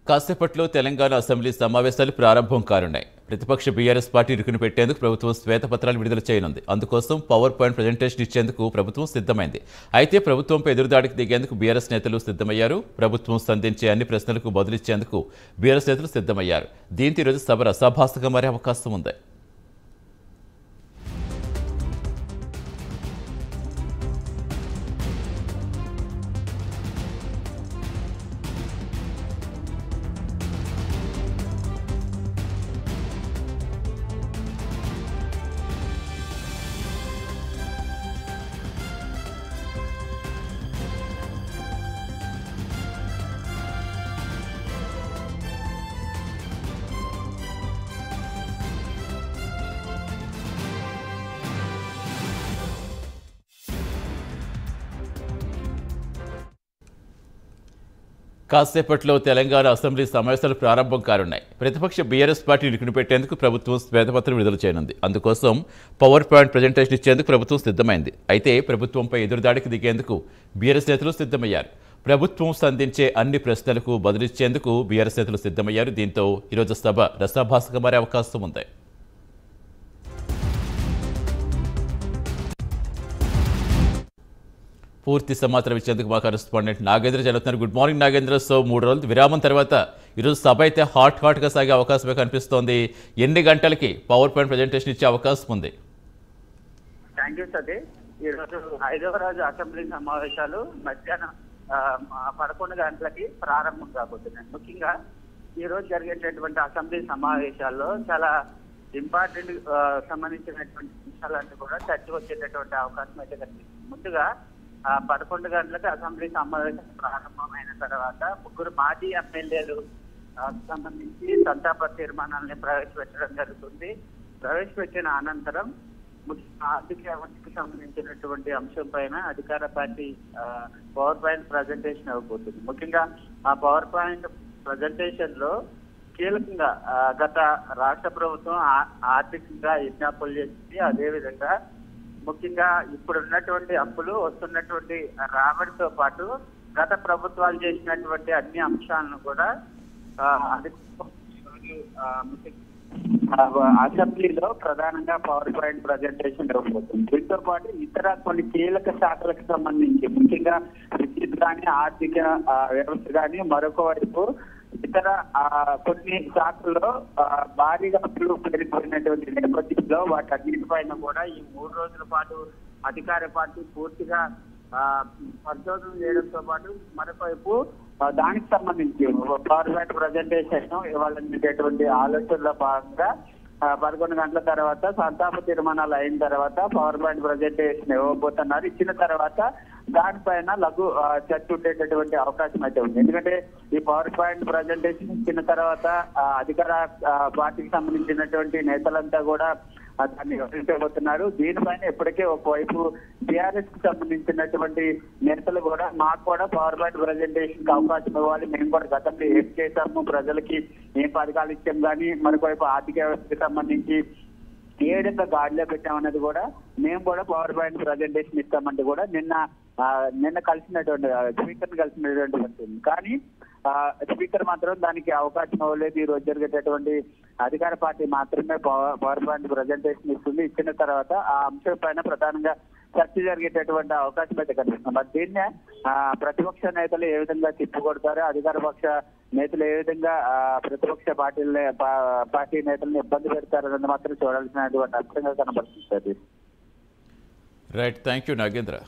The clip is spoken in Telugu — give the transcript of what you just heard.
కాసేపట్లో తెలంగాణ అసెంబ్లీ సమావేశాలు ప్రారంభం కానున్నాయి. ప్రతిపక్ష బీఆర్ఎస్ పార్టీ ఇరుకును పెట్టేందుకు ప్రభుత్వం శ్వేతపత్రాలు విడుదల చేయనుంది. అందుకోసం పవర్ పాయింట్ ప్రజెంటేషన్ ఇచ్చేందుకు ప్రభుత్వం సిద్ధమైంది. అయితే ప్రభుత్వంపై ఎదురుదాడికి దిగేందుకు బీఆర్ఎస్ నేతలు సిద్ధమయ్యారు. ప్రభుత్వం సంధించే అన్ని ప్రశ్నలకు బదులిచ్చేందుకు బీఆర్ఎస్ నేతలు సిద్ధమయ్యారు. దీంతో ఈరోజు సభ రసాభాసగా మారే అవకాశం ఉంది. కాసేపట్లో తెలంగాణ అసెంబ్లీ సమావేశాలు ప్రారంభం కానున్నాయి. ప్రతిపక్ష బీఆర్ఎస్ పార్టీ ఇరుకును పెట్టేందుకు ప్రభుత్వం శ్వేతపత్రం విడుదల చేయనుంది. అందుకోసం పవర్ పాయింట్ ప్రజెంటేషన్ ఇచ్చేందుకు ప్రభుత్వం సిద్ధమైంది. అయితే ప్రభుత్వంపై ఎదురుదాడికి దిగేందుకు బీఆర్ఎస్ నేతలు సిద్ధమయ్యారు. ప్రభుత్వం సంధించే అన్ని ప్రశ్నలకు బదులిచ్చేందుకు బీఆర్ఎస్ నేతలు సిద్ధమయ్యారు. దీంతో ఈరోజు సభ రసాభాసగా మారే అవకాశం ఉంది. పూర్తి సమాచారం ఇచ్చేందుకు మా కరెస్పాండెంట్ నాగేంద్ర జరుగుతున్నారు. Good morning Nagendra. సో 3 రోజుల విరామం తర్వాత ఈరోజు సభ అయితే హాట్గా సాగే అవకాశమే కనిపిస్తోంది. ఎన్ని గంటలకి పవర్ పాయింట్ ప్రజెంటేషన్ ఇచ్చే అవకాశం ఉంది? Thank you Satish. ఈరోజు 5వ రోజు అసెంబ్లీ సమావేశాలు మధ్యాహ్నం 11 గంటలకి ప్రారంభం కాబోతున్నాయి. ముఖ్యంగా ఈ రోజు జరిగేటటువంటి అసెంబ్లీ సమావేశాల్లో చాలా ఇంపార్టెంట్ సంబంధించినటువంటి విషయాలన్నీ కూడా చర్చ వచ్చేటటువంటి అవకాశం అయితే కనిపిస్తుంది. ముందుగా 11 గంటలకు అసెంబ్లీ సమావేశం ప్రారంభమైన తర్వాత 3 మాజీ ఎమ్మెల్యేలు సంబంధించి సంతాప తీర్మానాలని ప్రవేశపెట్టడం జరుగుతుంది. ప్రవేశపెట్టిన అనంతరం ఆర్థిక వ్యవస్థకు సంబంధించినటువంటి అంశం పైన అధికార పార్టీ పవర్ పాయింట్ ప్రజెంటేషన్ ఇవ్వబోతుంది. ముఖ్యంగా ఆ పవర్ పాయింట్ ప్రజెంటేషన్ లో కీలకంగా గత రాష్ట్ర ప్రభుత్వం ఆర్థికంగా ఎన్ని అప్పులు చేసింది, అదేవిధంగా ముఖ్యంగా ఇప్పుడు ఉన్నటువంటి అప్పులు, వస్తున్నటువంటి రాబడితో పాటు గత ప్రభుత్వాలు చేసినటువంటి అన్ని అంశాలను కూడా అసెంబ్లీలో ప్రధానంగా పవర్ పాయింట్ ప్రజెంటేషన్ ఇవ్వబోతుంది. దీంతో పాటు ఇతర కొన్ని కీలక శాఖలకు సంబంధించి ముఖ్యంగా విద్యుత్ కానీ, ఆర్థిక వ్యవస్థ కానీ, మరొక వైపు ఇతర కొన్ని శాఖల్లో భారీగా అప్పులు పెరిగిపోయినటువంటి నేపథ్యంలో వాటన్నిటిపైన కూడా ఈ 3 రోజుల పాటు అధికార పార్టీ పూర్తిగా పరిశోధన చేయడంతో పాటు మరొకవైపు దానికి సంబంధించి పవర్ పాయింట్ ప్రజెంటేషన్ ఇవ్వాలనేటటువంటి ఆలోచనలో భాగంగా 11 గంటల తర్వాత సంతాప తీర్మానాలు అయిన తర్వాత పవర్ పాయింట్ ప్రజెంటేషన్ ఇవ్వబోతున్నారు. ఇచ్చిన తర్వాత దానిపైన లఘు చర్చ ఉండేటటువంటి అవకాశం అయితే ఉంది. ఎందుకంటే ఈ పవర్ పాయింట్ ప్రజెంటేషన్ ఇచ్చిన తర్వాత అధికార పార్టీకి సంబంధించినటువంటి నేతలంతా కూడా దాన్ని వివరించబోతున్నారు. దీనిపైన ఇప్పటికే ఒకవైపు టీఆర్ఎస్ కి సంబంధించినటువంటి నేతలు కూడా మాకు కూడా పవర్ పాయింట్ ప్రజెంటేషన్ కి అవకాశం ఇవ్వాలి, మేము కూడా గతంలో ఏం చేశాము, ప్రజలకి ఏం పథకాలు ఇచ్చాం, కానీ మరొకవైపు ఆర్థిక వ్యవస్థకి సంబంధించి ఏ విధంగా గాడిలో పెట్టామన్నది కూడా మేము కూడా పవర్ పాయింట్ ప్రజెంటేషన్ ఇస్తామంటే కూడా నిన్న కలిసినటువంటి స్పీకర్ కలిసినటువంటి ఉంటుంది. కానీ స్పీకర్ మాత్రం దానికి అవకాశం ఇవ్వలేదు. ఈ రోజు జరిగేటటువంటి అధికార పార్టీ మాత్రమే పవర్ పాయింట్ ప్రజెంటేషన్ ఇస్తుంది. ఇచ్చిన తర్వాత ఆ అంశం పైన ప్రధానంగా చర్చ జరిగేటటువంటి అవకాశం అయితే కనిపిస్తుంది. మరి దీన్నే ప్రతిపక్ష నేతలు ఏ విధంగా తిప్పుకొడతారో, అధికార పక్ష నేతలు ఏ విధంగా ప్రతిపక్ష పార్టీ నేతలను ఇబ్బంది పెడతారన్నది మాత్రం చూడాల్సినటువంటి అంశంగా కనబడుతుంది. Right, thank you Nagendra.